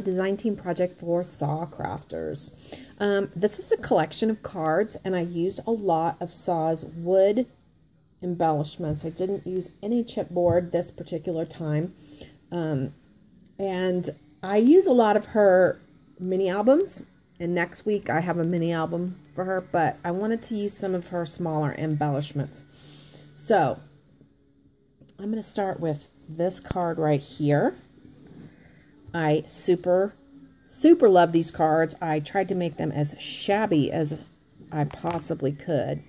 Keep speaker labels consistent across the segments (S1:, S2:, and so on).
S1: design team project for SaCrafters. This is a collection of cards, and I used a lot of Sa's wood embellishments. I didn't use any chipboard this particular time. And I use a lot of her mini albums, and next week I have a mini album for her, but I wanted to use some of her smaller embellishments. So I'm going to start with this card right here. I super love these cards. I tried to make them as shabby as I possibly could.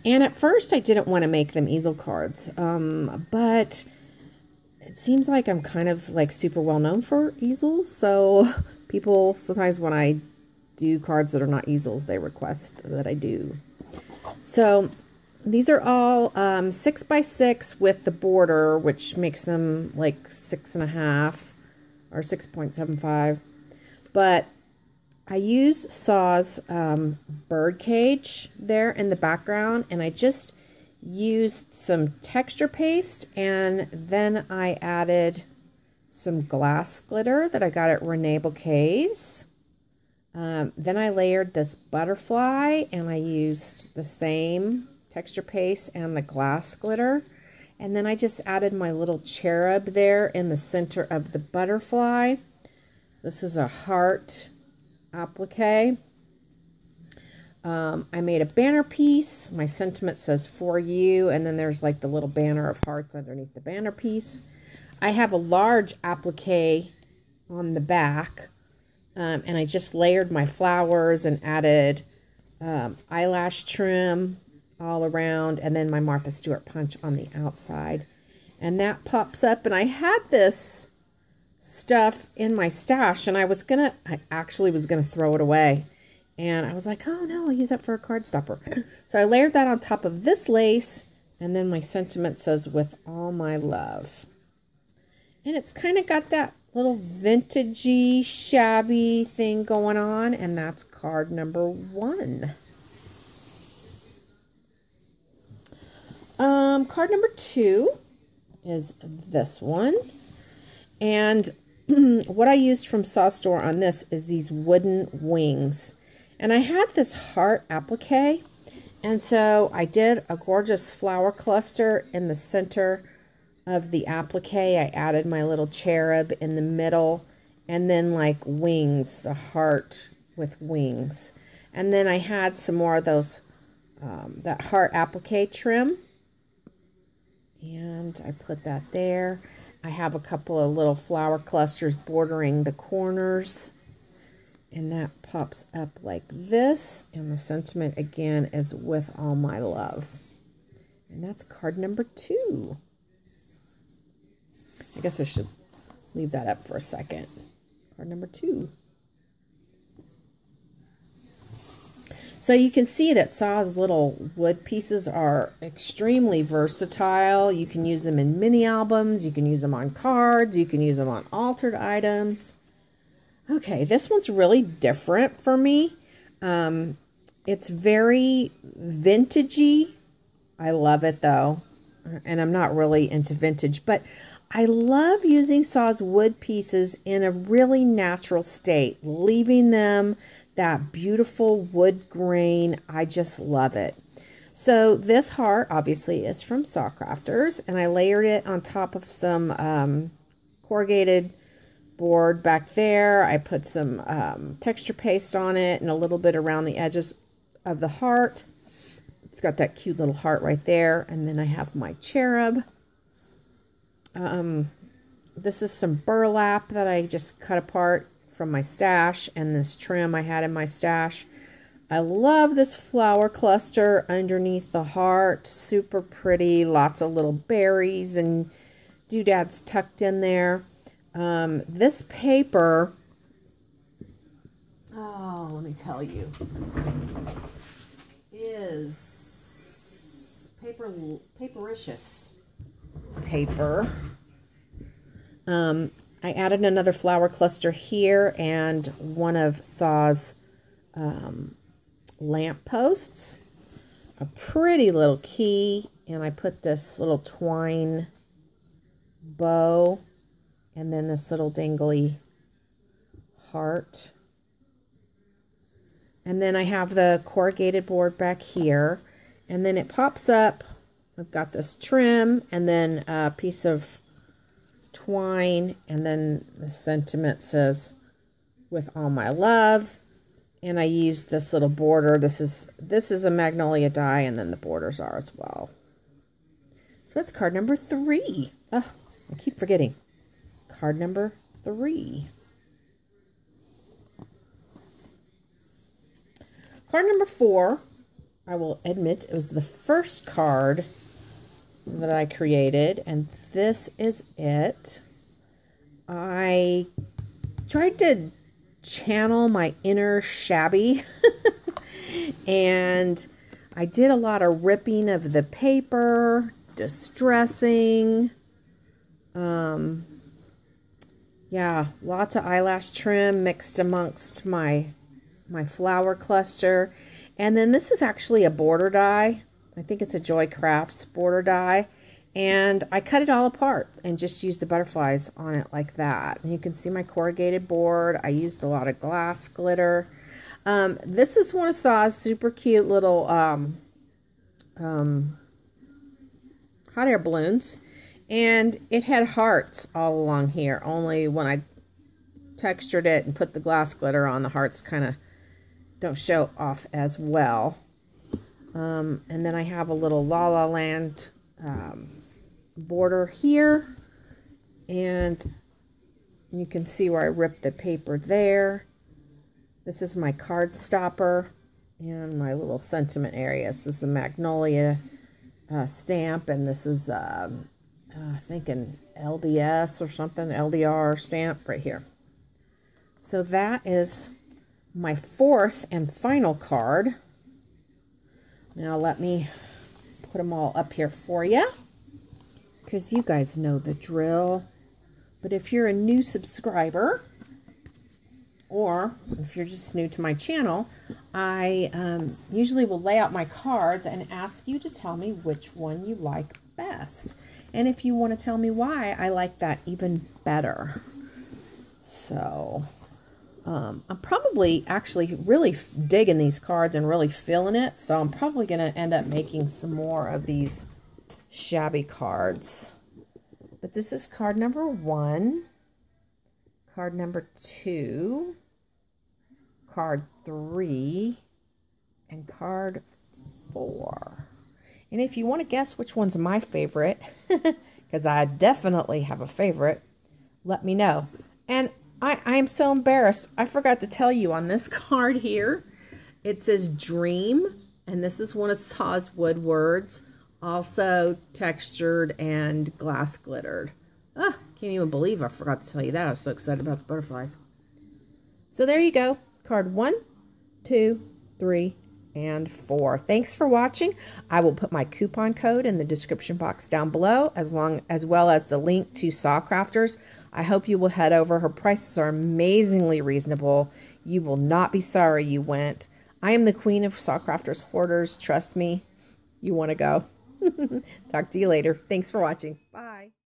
S1: And at first I didn't want to make them easel cards, but it seems like I'm kind of like super well known for easels. So people sometimes when I do cards that are not easels, they request that I do. So these are all 6x6 with the border, which makes them like 6.5 or 6.75. But I use Sa's bird cage there in the background, and I just used some texture paste, and then I added some glass glitter that I got at Renee Bouquets. Then I layered this butterfly, and I used the same texture paste and the glass glitter. And then I just added my little cherub there in the center of the butterfly. This is a heart applique. I made a banner piece. My sentiment says for you, and then there's like the little banner of hearts underneath the banner piece. I have a large applique on the back, and I just layered my flowers and added eyelash trim all around, and then my Martha Stewart punch on the outside. And that pops up, and I had this stuff in my stash, and I actually was gonna throw it away, and I was like, oh no, I'll use that for a card stopper. So I layered that on top of this lace, and then my sentiment says with all my love, and it's kind of got that little vintagey shabby thing going on, and that's card number 1. Card number 2 is this one, and what I used from Saw Store on this is these wooden wings. And I had this heart applique, and so I did a gorgeous flower cluster in the center of the applique. I added my little cherub in the middle, and then like wings, a heart with wings. And then I had some more of those, that heart applique trim, and I put that there. I have a couple of little flower clusters bordering the corners, and that pops up like this, and the sentiment again is with all my love. And that's card number 2. I guess I should leave that up for a second. Card number 2. So you can see that Sa's little wood pieces are extremely versatile. You can use them in mini albums, you can use them on cards, you can use them on altered items. Okay, this one's really different for me. It's very vintagey. I love it though, and I'm not really into vintage, but I love using Sa's wood pieces in a really natural state, leaving them that beautiful wood grain. I just love it. So this heart obviously is from SaCrafters, and I layered it on top of some corrugated board back there. I put some texture paste on it and a little bit around the edges of the heart. It's got that cute little heart right there, and then I have my cherub. This is some burlap that I just cut apart from my stash, and this trim I had in my stash. I love this flower cluster underneath the heart. Super pretty. Lots of little berries and doodads tucked in there. This paper, oh, let me tell you, is papericious paper. I added another flower cluster here and one of Sa's lamp posts, a pretty little key, and I put this little twine bow and then this little dangly heart. And then I have the corrugated board back here. And then it pops up. I've got this trim and then a piece of twine. And then the sentiment says, "With all my love." And I used this little border. This is a magnolia die, and then the borders are as well. So it's card number 3. Oh, I keep forgetting. Card number 3. Card number 4, I will admit, it was the first card that I created, and this is it. I tried to channel my inner Shabby, and I did a lot of ripping of the paper, distressing, yeah, lots of eyelash trim mixed amongst my flower cluster. And then this is actually a border die. I think it's a Joy Crafts border die. And I cut it all apart and just used the butterflies on it like that. And you can see my corrugated board. I used a lot of glass glitter. This is one of Saw's super cute little hot air balloons. And it had hearts all along here. Only when I textured it and put the glass glitter on, the hearts kind of don't show off as well. And then I have a little La La Land border here, and you can see where I ripped the paper there. This is my card stopper and my little sentiment area. This is a magnolia stamp, and this is I think an LDS or something, LDR stamp right here. So that is my 4th and final card. Now let me put them all up here for you, because you guys know the drill. But if you're a new subscriber, or if you're just new to my channel, I usually will lay out my cards and ask you to tell me which one you like best. And if you want to tell me why, I like that even better. So I'm probably actually really digging these cards and really feeling it. So I'm probably going to end up making some more of these Shabby cards. But this is card number 1, card number 2, card 3, and card 4. And if you want to guess which one's my favorite, because I definitely have a favorite, let me know. And I am so embarrassed. I forgot to tell you on this card here, it says Dream, and this is one of Saw's wood words, also textured and glass glittered. Ah, can't even believe I forgot to tell you that. I was so excited about the butterflies. So there you go. Card 1, 2, 3, and 4. Thanks for watching. I will put my coupon code in the description box down below, as well as the link to SaCrafters. I hope you will head over. Her prices are amazingly reasonable. You will not be sorry you went. I am the queen of SaCrafters hoarders. Trust me, you want to go. Talk to you later. Thanks for watching. Bye.